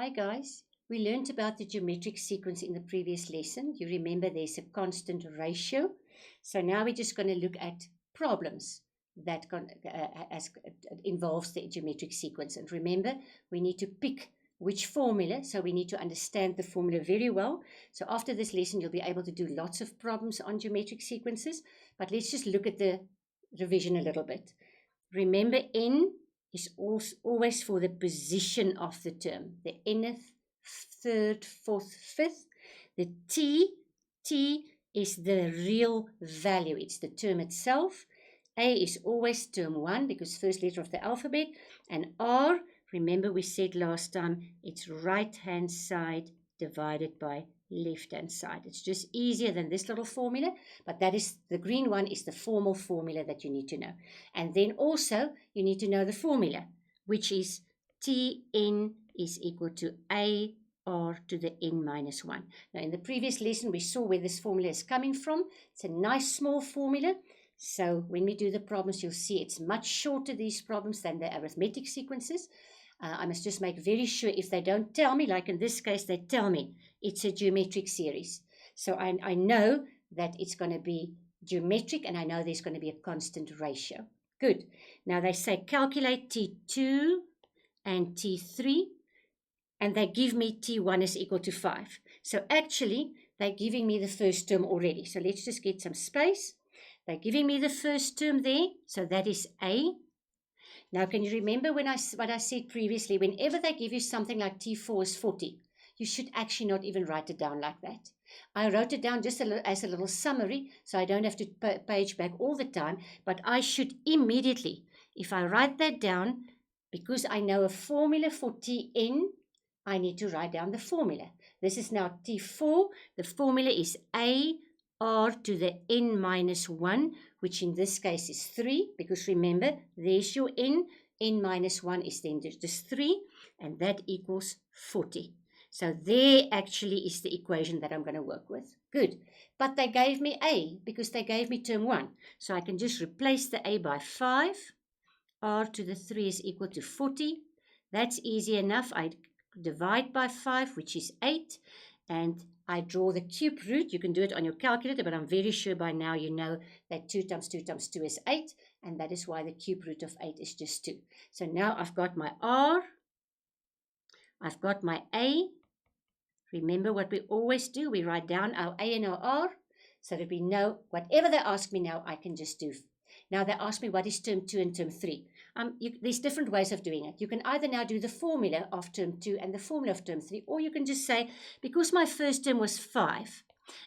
Hi guys, we learned about the geometric sequence in the previous lesson. You remember there's a constant ratio. So now we're just going to look at problems that involves the geometric sequence. And remember, we need to pick which formula, so we need to understand the formula very well. So after this lesson, you'll be able to do lots of problems on geometric sequences, but let's just look at the revision a little bit. Remember, n is always for the position of the term. The nth, third, fourth, fifth. The t is the real value. It's the term itself. A is always term 1 because first letter of the alphabet. And R, remember we said last time, it's right-hand side divided by left-hand side. It's just easier than this little formula, but that is the green one is the formal formula that you need to know. And then also you need to know the formula, which is Tn is equal to AR to the n minus 1. Now in the previous lesson we saw where this formula is coming from. It's a nice small formula. So when we do the problems, you'll see it's much shorter, these problems, than the arithmetic sequences. I must just make very sure if they don't tell me, like in this case, they tell me it's a geometric series. So I know that it's going to be geometric and I know there's going to be a constant ratio. Good. Now they say calculate T2 and T3 and they give me T1 is equal to 5. So actually they're giving me the first term already. So let's just get some space. They're giving me the first term there. So that is A. Now, can you remember what I said previously? Whenever they give you something like T4 is 40, you should actually not even write it down like that. I wrote it down just as a little summary, so I don't have to page back all the time, but I should immediately, if I write that down, because I know a formula for Tn, I need to write down the formula. This is now T4. The formula is AR to the n minus 1, which in this case is 3, because remember, there's your n minus 1 is then just 3, and that equals 40. So there actually is the equation that I'm going to work with. Good. But they gave me A, because they gave me term 1. So I can just replace the A by 5. R to the 3 is equal to 40. That's easy enough. I divide by 5, which is 8, and I draw the cube root. You can do it on your calculator, but I'm very sure by now you know that 2 times 2 times 2 is 8, and that is why the cube root of 8 is just 2. So now I've got my R, I've got my A. Remember what we always do, we write down our A and our R, so that we know whatever they ask me now, I can just do. Now they ask me what is term 2 and term 3. There's different ways of doing it. You can either now do the formula of term 2 and the formula of term 3, or you can just say, because my first term was 5,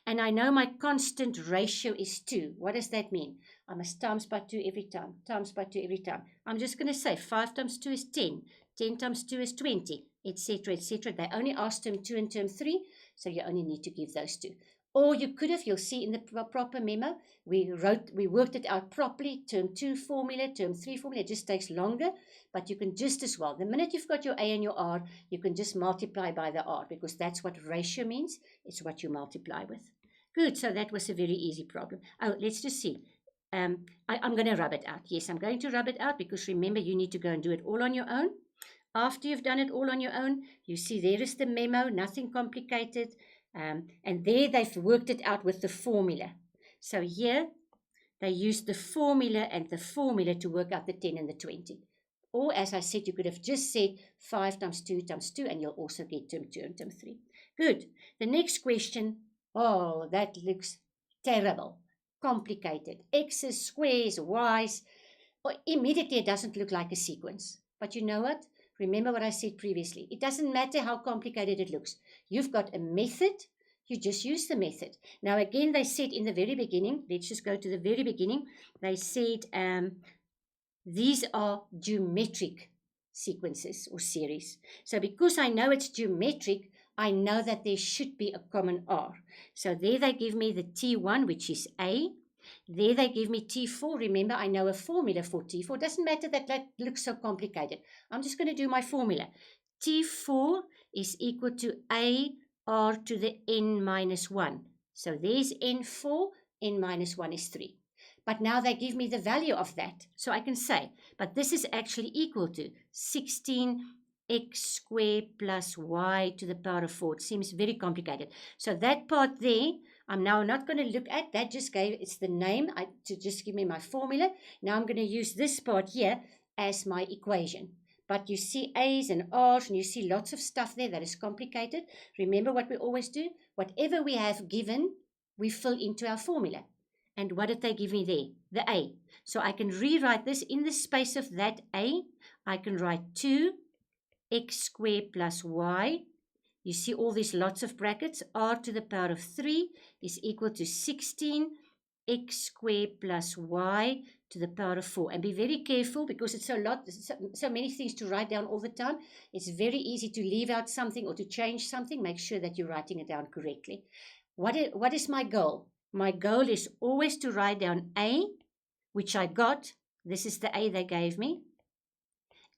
and I know my constant ratio is 2, what does that mean? I must times by 2 every time, times by 2 every time. I'm just going to say 5 times 2 is 10, 10 times 2 is 20, etc., etc. They only ask term 2 and term 3, so you only need to give those two. Or you could have, you'll see in the proper memo, we worked it out properly, term 2 formula, term 3 formula, it just takes longer, but you can just as well. The minute you've got your A and your R, you can just multiply by the R, because that's what ratio means, it's what you multiply with. Good, so that was a very easy problem. Oh, let's just see. I'm going to rub it out. Yes, I'm going to rub it out, because remember, you need to go and do it all on your own. After you've done it all on your own, you see there is the memo, nothing complicated. And there they've worked it out with the formula. So here they used the formula and the formula to work out the 10 and the 20. Or as I said, you could have just said 5 times 2 times 2, and you'll also get term 2 and term 3. Good. The next question, oh, that looks terrible, complicated. X's, squares, y's. Well, immediately it doesn't look like a sequence. But you know what? Remember what I said previously. It doesn't matter how complicated it looks. You've got a method. You just use the method. Now, again, they said in the very beginning, let's just go to the very beginning. They said these are geometric sequences or series. So because I know it's geometric, I know that there should be a common R. So there they give me the T1, which is A. There they give me T4. Remember, I know a formula for T4. It doesn't matter that that looks so complicated. I'm just going to do my formula. T4 is equal to AR to the n minus 1. So there's n4, n minus 1 is 3. But now they give me the value of that. So I can say, but this is actually equal to 16 x squared plus y to the power of 4. It seems very complicated. So that part there, I'm now not going to look at. That just gave, it's the name to just give me my formula. Now I'm going to use this part here as my equation. But you see A's and R's, and you see lots of stuff there that is complicated. Remember what we always do? Whatever we have given, we fill into our formula. And what did they give me there? The A. So I can rewrite this in the space of that A. I can write 2x squared plus y. You see all these lots of brackets. R to the power of 3 is equal to 16x squared plus y to the power of 4. And be very careful because it's so many things to write down all the time. It's very easy to leave out something or to change something. Make sure that you're writing it down correctly. What is my goal? My goal is always to write down A, which I got. This is the A they gave me.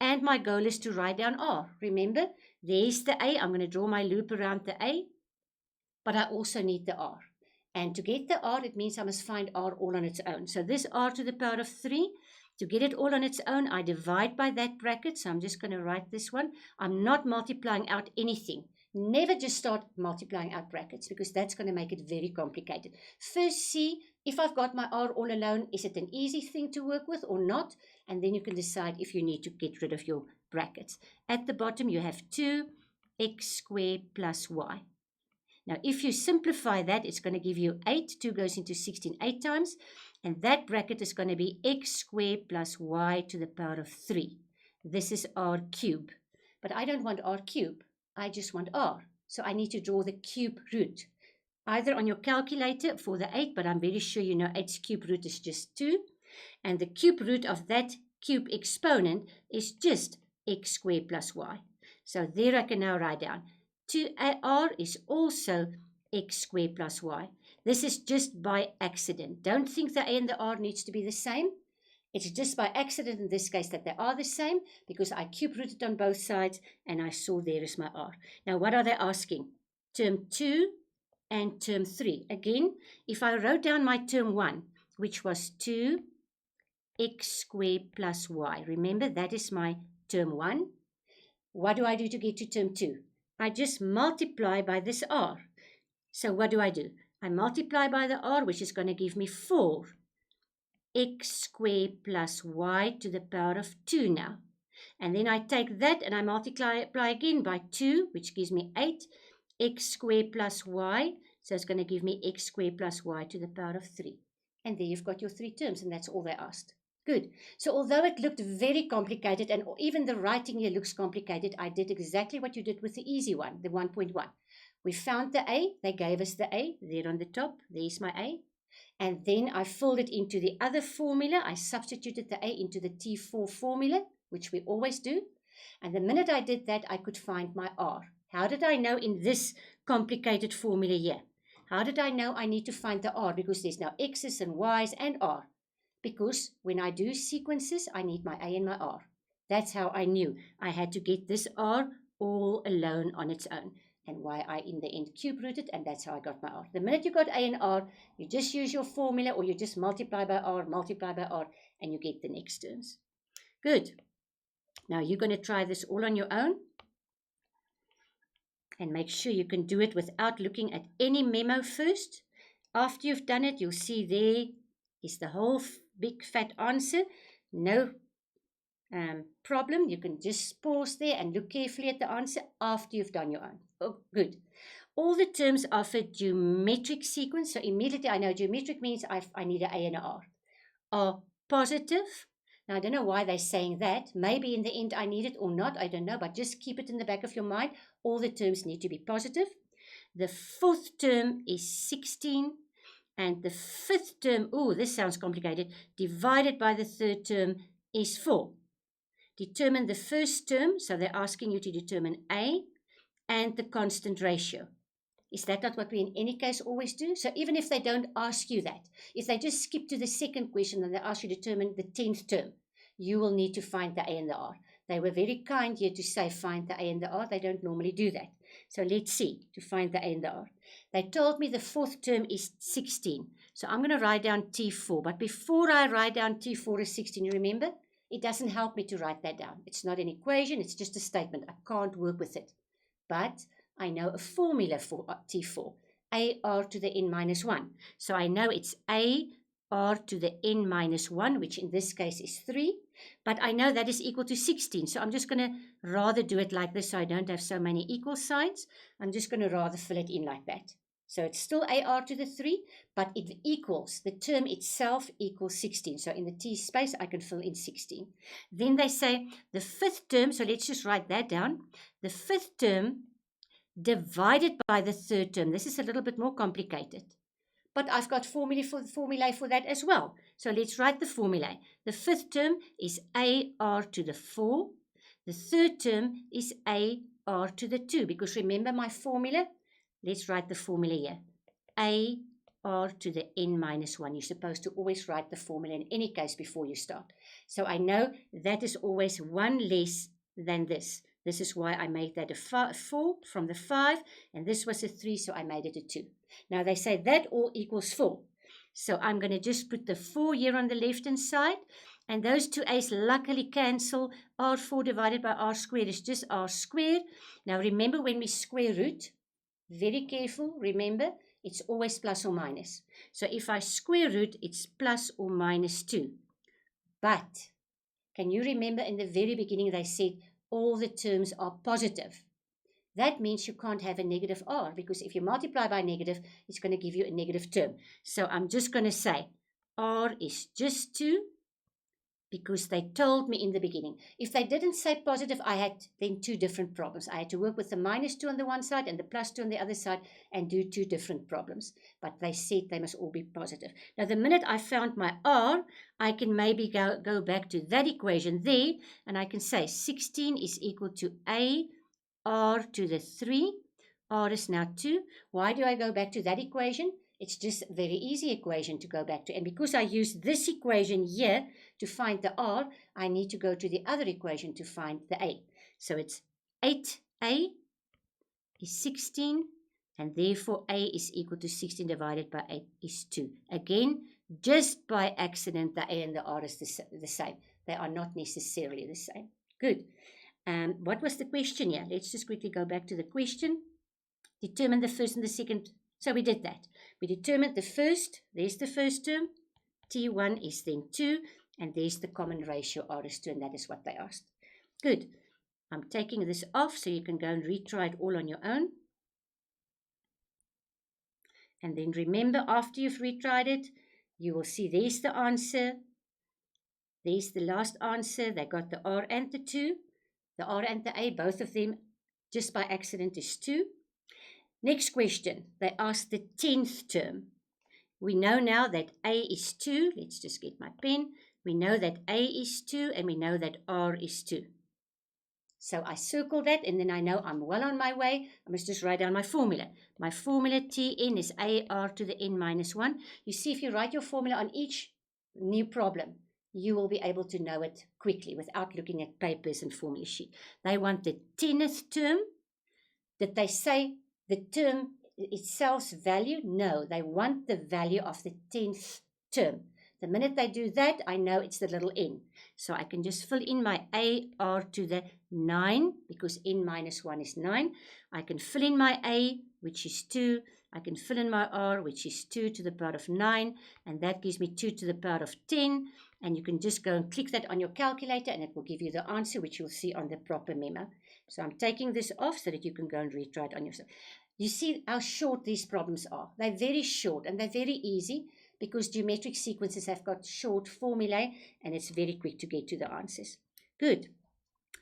And my goal is to write down R. Remember, there's the A. I'm going to draw my loop around the A. But I also need the R. And to get the R, it means I must find R all on its own. So this R to the power of 3, to get it all on its own, I divide by that bracket. So I'm just going to write this one. I'm not multiplying out anything. Never just start multiplying out brackets because that's going to make it very complicated. First, see if I've got my R all alone, is it an easy thing to work with or not? And then you can decide if you need to get rid of your brackets. At the bottom, you have 2x squared plus y. Now, if you simplify that, it's going to give you 8. 2 goes into 16 8 times. And that bracket is going to be x squared plus y to the power of 3. This is r cubed. But I don't want r cubed. I just want r. So I need to draw the cube root. Either on your calculator for the 8, but I'm very sure you know 8's cube root is just 2. And the cube root of that cube exponent is just x squared plus y. So there I can now write down 2r is also x squared plus y. This is just by accident. Don't think the a and the r needs to be the same. It's just by accident in this case that they are the same because I cube rooted on both sides and I saw there is my r. Now what are they asking? Term 2 and term 3. Again, if I wrote down my term 1, which was 2x squared plus y. Remember, that is my term 1. What do I do to get to term 2? I just multiply by this r. So what do? I multiply by the r, which is going to give me 4x squared plus y to the power of 2 now. And then I take that and I multiply again by 2, which gives me 8x squared plus y. So it's going to give me x squared plus y to the power of 3. And there you've got your 3 terms, and that's all they asked. Good. So although it looked very complicated, and even the writing here looks complicated, I did exactly what you did with the easy one, the 1.1. We found the A. They gave us the A there on the top. There's my A. And then I filled it into the other formula. I substituted the A into the T4 formula, which we always do. And the minute I did that, I could find my R. How did I know in this complicated formula here? How did I know I need to find the R? Because there's now X's and Y's and R. Because when I do sequences, I need my A and my R. That's how I knew I had to get this R all alone on its own. And why I, in the end, cube rooted, and that's how I got my R. The minute you got A and R, you just use your formula, or you just multiply by R, and you get the next terms. Good. Now you're going to try this all on your own. And make sure you can do it without looking at any memo first. After you've done it, you'll see there is the whole big fat answer. No problem. You can just pause there and look carefully at the answer after you've done your own. Oh, good. All the terms offer geometric sequence. So immediately I know geometric means I need an A and an R. Are positive. Now I don't know why they're saying that. Maybe in the end I need it or not. I don't know. But just keep it in the back of your mind. All the terms need to be positive. The fourth term is 16. And the fifth term, this sounds complicated, divided by the third term is 4. Determine the first term, so they're asking you to determine A and the constant ratio. Is that not what we in any case always do? So even if they don't ask you that, if they just skip to the second question and they ask you to determine the 10th term, you will need to find the A and the R. They were very kind here to say find the A and the R. They don't normally do that. So let's see to find the A and the R. They told me the fourth term is 16. So I'm going to write down T4. But before I write down T4 as 16, you remember? it doesn't help me to write that down. It's not an equation, it's just a statement. I can't work with it. But I know a formula for T4, AR to the n minus 1. So I know it's AR to the n minus 1, which in this case is 3. But I know that is equal to 16. So I'm just going to rather do it like this so I don't have so many equal signs. I'm just going to rather fill it in like that. So it's still AR to the 3, but it equals, the term itself equals 16. So in the T space, I can fill in 16. Then they say the fifth term, so let's just write that down. The fifth term divided by the third term. This is a little bit more complicated. But I've got formulae for that as well. So let's write the formulae. The fifth term is AR to the 4. The third term is AR to the 2. Because remember my formula? Let's write the formula here. AR to the n minus 1. You're supposed to always write the formula in any case before you start. So I know that is always 1 less than this. This is why I made that a 4 from the 5. And this was a 3, so I made it a 2. Now they say that all equals 4. So I'm going to just put the 4 here on the left-hand side. And those two a's luckily cancel. R4 divided by r squared is just r squared. Now remember when we square root, very careful, remember, it's always plus or minus. So if I square root, it's plus or minus 2. But can you remember in the very beginning they said all the terms are positive? That means you can't have a negative r, because if you multiply by negative, it's going to give you a negative term. So I'm just going to say r is just 2, because they told me in the beginning. If they didn't say positive, I had then 2 different problems. I had to work with the minus 2 on the one side and the plus 2 on the other side and do 2 different problems. But they said they must all be positive. Now, the minute I found my r, I can maybe go back to that equation there, and I can say 16 is equal to AR to the 3. R is now 2. Why do I go back to that equation? It's just a very easy equation to go back to. And because I use this equation here to find the r, I need to go to the other equation to find the a. So it's 8a is 16, and therefore a is equal to 16 divided by 8 is 2. Again, just by accident, the a and the r is the same. They are not necessarily the same. Good. What was the question here? Let's just quickly go back to the question. Determine the first and the second. So we did that. We determined the first. There's the first term. T1 is then 2. And there's the common ratio R is 2. And that is what they asked. Good. I'm taking this off so you can go and retry it all on your own. And then remember, after you've retried it, you will see there's the answer. There's the last answer. They got the R and the 2. The R and the A, both of them, just by accident, is 2. Next question, they asked the 10th term. We know now that A is 2. Let's just get my pen. We know that A is 2 and we know that R is 2. So I circle that and then I know I'm well on my way. I must just write down my formula. My formula Tn is AR to the n minus 1. You see, if you write your formula on each new problem, you will be able to know it quickly without looking at papers and formula sheet. They want the 10th term. Did they say the term itself's value? No, they want the value of the 10th term. The minute they do that, I know it's the little n. So I can just fill in my AR to the 9, because n minus 1 is 9. I can fill in my A, which is 2. I can fill in my R, which is 2 to the power of 9. And that gives me 2 to the power of 10. And you can just go and click that on your calculator, and it will give you the answer, which you'll see on the proper memo. So I'm taking this off so that you can go and retry it on yourself. You see how short these problems are. They're very short and they're very easy because geometric sequences have got short formulae and it's very quick to get to the answers. Good.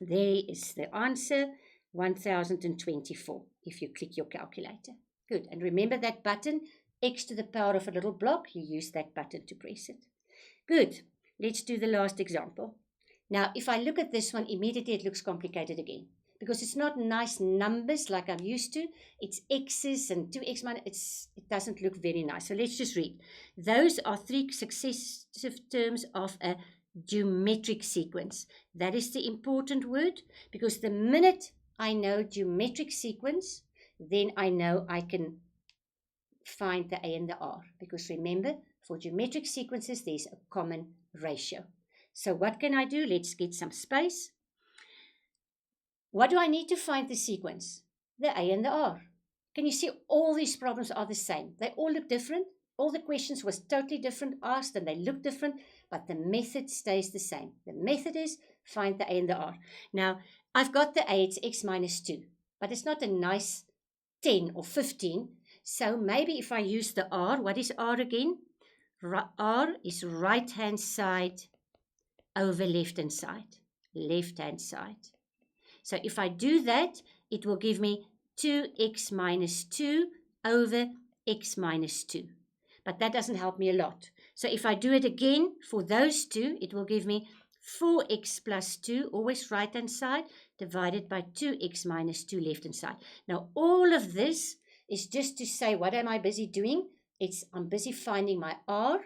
There is the answer, 1024, if you click your calculator. Good. And remember that button, x to the power of a little block, you use that button to press it. Good. Let's do the last example. Now, if I look at this one, immediately it looks complicated again. Because it's not nice numbers like I'm used to. It's x's and 2x minus. It doesn't look very nice. So let's just read. Those are 3 successive terms of a geometric sequence. That is the important word, because the minute I know geometric sequence, then I know I can find the A and the R. Because remember, for geometric sequences, there's a common ratio. So what can I do? Let's get some space. What do I need to find the sequence? The A and the R. Can you see all these problems are the same? They all look different. All the questions was totally different asked and they look different, but the method stays the same. The method is find the A and the R. Now, I've got the A, it's x minus 2, but it's not a nice 10 or 15. So maybe if I use the R, what is R again? R is right-hand side over left-hand side. Left-hand side. So if I do that, it will give me 2x minus 2 over x minus 2. But that doesn't help me a lot. So if I do it again for those two, it will give me 4x plus 2, always right-hand side, divided by 2x minus 2 left-hand side. Now, all of this is just to say, what am I busy doing? I'm busy finding my R.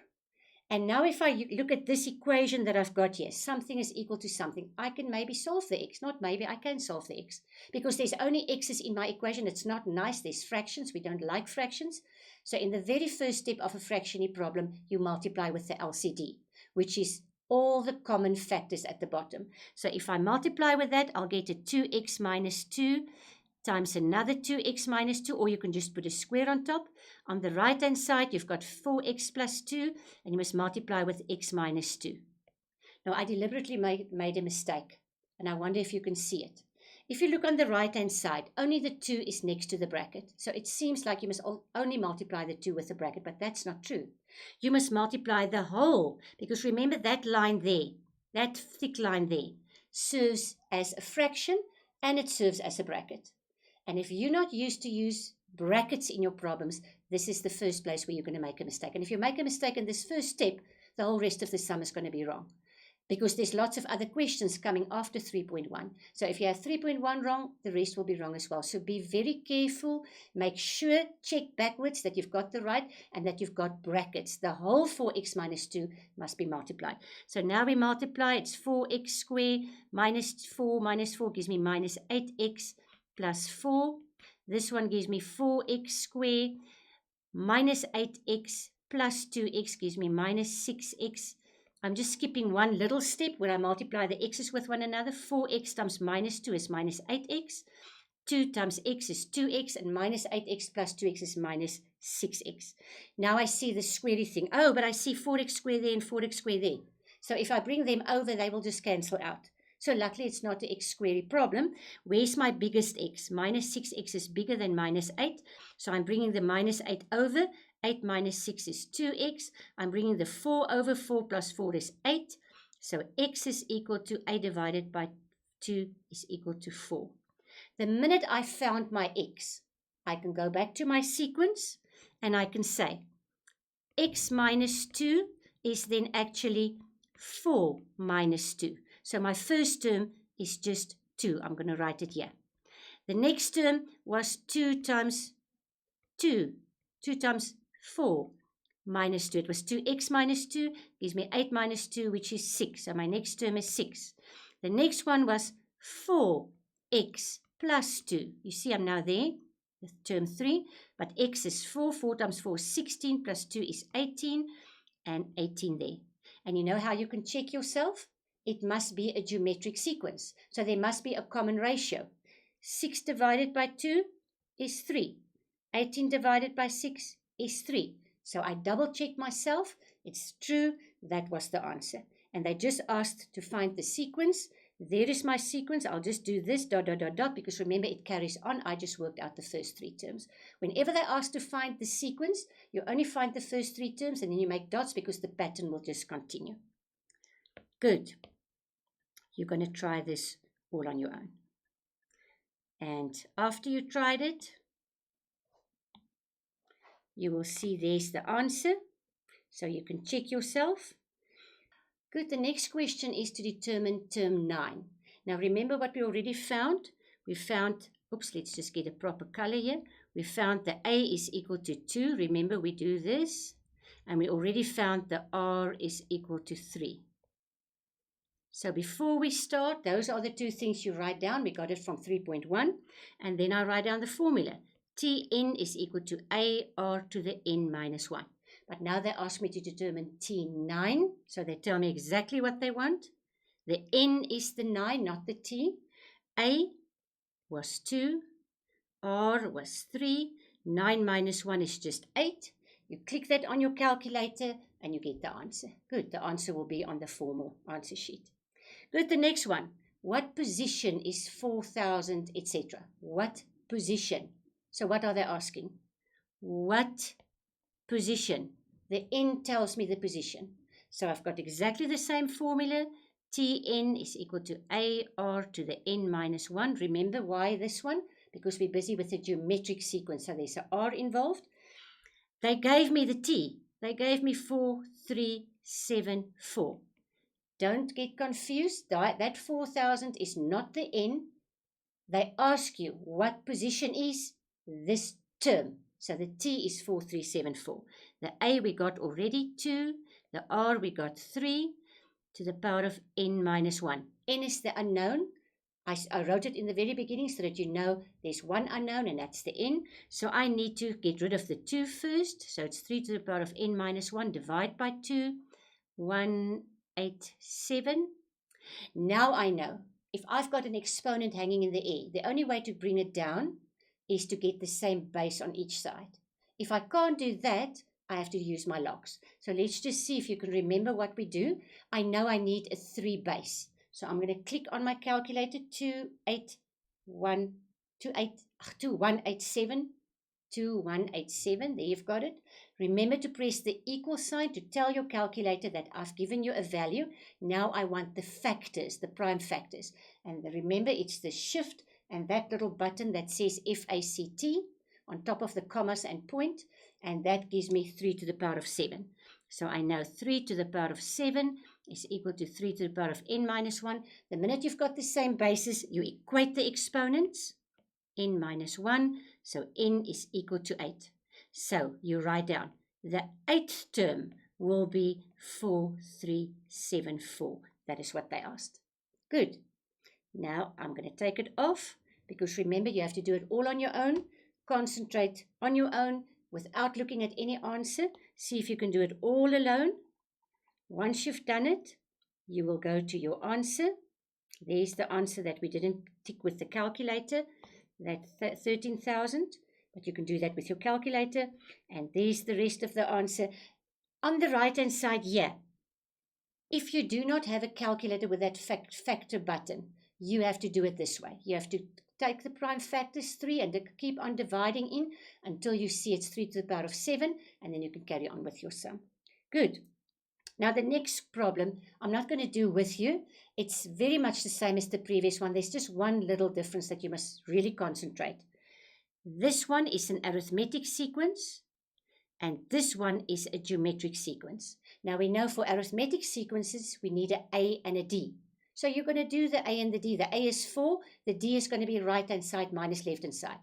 And now if I look at this equation that I've got here, something is equal to something, I can maybe solve the x. Not maybe, I can solve the x. Because there's only x's in my equation. It's not nice. There's fractions. We don't like fractions. So in the very first step of a fractiony problem, you multiply with the LCD, which is all the common factors at the bottom. So if I multiply with that, I'll get a 2x minus 2 times another 2x minus 2, or you can just put a square on top. On the right-hand side, you've got 4x plus 2, and you must multiply with x minus 2. Now, I deliberately made a mistake, and I wonder if you can see it. If you look on the right-hand side, only the 2 is next to the bracket. So it seems like you must only multiply the 2 with the bracket, but that's not true. You must multiply the whole, because remember that line there, that thick line there, serves as a fraction, and it serves as a bracket. And if you're not used to use brackets in your problems, this is the first place where you're going to make a mistake. And if you make a mistake in this first step, the whole rest of the sum is going to be wrong. Because there's lots of other questions coming after 3.1. So if you have 3.1 wrong, the rest will be wrong as well. So be very careful. Make sure, check backwards that you've got the right and that you've got brackets. The whole 4x minus 2 must be multiplied. So now we multiply. It's 4x squared minus 4 gives me minus 8x plus 4. This one gives me 4x squared minus 8x plus 2x gives me minus 6x. I'm just skipping one little step where I multiply the x's with one another. 4x times minus 2 is minus 8x. 2 times x is 2x, and minus 8x plus 2x is minus 6x. Now I see the squarey thing. Oh, but I see 4x squared there and 4x squared there. So if I bring them over, they will just cancel out. So luckily it's not an x squarey problem. Where's my biggest x? Minus 6x is bigger than minus 8. So I'm bringing the minus 8 over. 8 minus 6 is 2x. I'm bringing the 4 over. 4 plus 4 is 8. So x is equal to 8 divided by 2 is equal to 4. The minute I found my x, I can go back to my sequence and I can say x minus 2 is then actually 4 minus 2. So my first term is just 2. I'm going to write it here. The next term was 2 times 2. 2 times 4 minus 2. It was 2x minus 2. Gives me 8 minus 2, which is 6. So my next term is 6. The next one was 4x plus 2. You see I'm now there. The term 3. But x is 4. 4 times 4 is 16. Plus 2 is 18. And 18 there. And you know how you can check yourself? It must be a geometric sequence. So there must be a common ratio. 6 divided by 2 is 3. 18 divided by 6 is 3. So I double check myself. It's true. That was the answer. And they just asked to find the sequence. There is my sequence. I'll just do this dot, dot, dot, dot, because remember it carries on. I just worked out the first 3 terms. Whenever they ask to find the sequence, you only find the first 3 terms and then you make dots because the pattern will just continue. Good. You're going to try this all on your own. And after you tried it, you will see there's the answer. So you can check yourself. Good. The next question is to determine term 9. Now remember what we already found. We found, oops, let's just get a proper color here. We found the A is equal to 2. Remember we do this. And we already found the R is equal to 3. So before we start, those are the 2 things you write down. We got it from 3.1. And then I write down the formula. Tn is equal to AR to the n minus 1. But now they ask me to determine T9. So they tell me exactly what they want. The N is the 9, not the T. A was 2. R was 3. 9 minus 1 is just 8. You click that on your calculator and you get the answer. Good. The answer will be on the formal answer sheet. Good. The next one. What position is 4,000, etc.? What position? So what are they asking? What position? The N tells me the position. So I've got exactly the same formula. Tn is equal to AR to the N minus 1. Remember why this one? Because we're busy with the geometric sequence. So there's an R involved. They gave me the T. They gave me 4374. Don't get confused. That 4,000 is not the N. They ask you what position is this term. So the T is 4374. The A we got already 2. The R we got 3 to the power of N minus 1. N is the unknown. I wrote it in the very beginning so that you know there's one unknown and that's the N. So I need to get rid of the 2 first. So it's 3 to the power of N minus 1. Divide by 2. 187. Now I know if I've got an exponent hanging in the air, the only way to bring it down is to get the same base on each side. If I can't do that, I have to use my logs. So let's just see if you can remember what we do. I know I need a 3 base. So I'm going to click on my calculator, 2187. 2187, there you've got it. Remember to press the equal sign to tell your calculator that I've given you a value. Now I want the factors, the prime factors. And remember, it's the shift and that little button that says FACT on top of the commas and point. And that gives me 3 to the power of 7. So I know 3 to the power of 7 is equal to 3 to the power of N minus 1. The minute you've got the same basis, you equate the exponents. N minus 1. So N is equal to 8. So you write down the 8th term will be 4374. That is what they asked. Good. Now I'm going to take it off because remember you have to do it all on your own. Concentrate on your own without looking at any answer. See if you can do it all alone. Once you've done it, you will go to your answer. There's the answer that we didn't tick with the calculator. That 13,000, but you can do that with your calculator. And there's the rest of the answer. On the right-hand side here, if you do not have a calculator with that factor button, you have to do it this way. You have to take the prime factors 3 and keep on dividing in until you see it's 3 to the power of 7, and then you can carry on with your sum. Good. Now the next problem, I'm not going to do with you. It's very much the same as the previous one. There's just one little difference that you must really concentrate. This one is an arithmetic sequence, and this one is a geometric sequence. Now we know for arithmetic sequences, we need an A and a D. So you're going to do the A and the D. The A is 4, the D is going to be right-hand side minus left-hand side.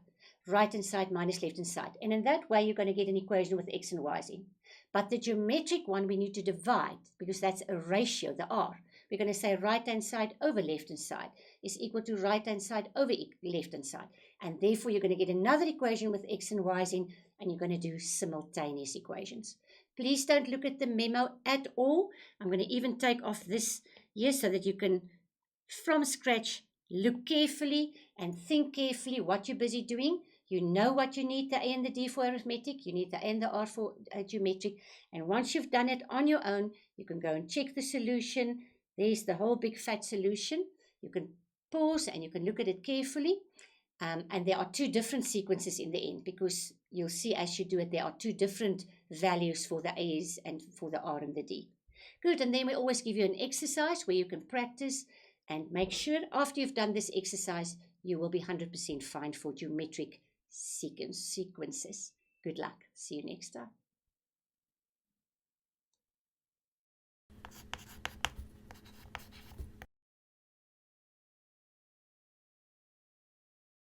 Right-hand side minus left-hand side. And in that way, you're going to get an equation with X and Y's in. But the geometric one, we need to divide because that's a ratio, the R. We're going to say right-hand side over left-hand side is equal to right-hand side over left-hand side. And therefore, you're going to get another equation with X and Y's in, and you're going to do simultaneous equations. Please don't look at the memo at all. I'm going to even take off this here so that you can, from scratch, look carefully and think carefully what you're busy doing. You know what you need, the A and the D for arithmetic. You need the A and the R for geometric. And once you've done it on your own, you can go and check the solution. There's the whole big fat solution. You can pause and you can look at it carefully. And there are 2 different sequences in the end because you'll see as you do it, there are 2 different values for the A's and for the R and the D. Good. And then we always give you an exercise where you can practice and make sure after you've done this exercise, you will be 100% fine for geometric sequences. Good luck. See you next time.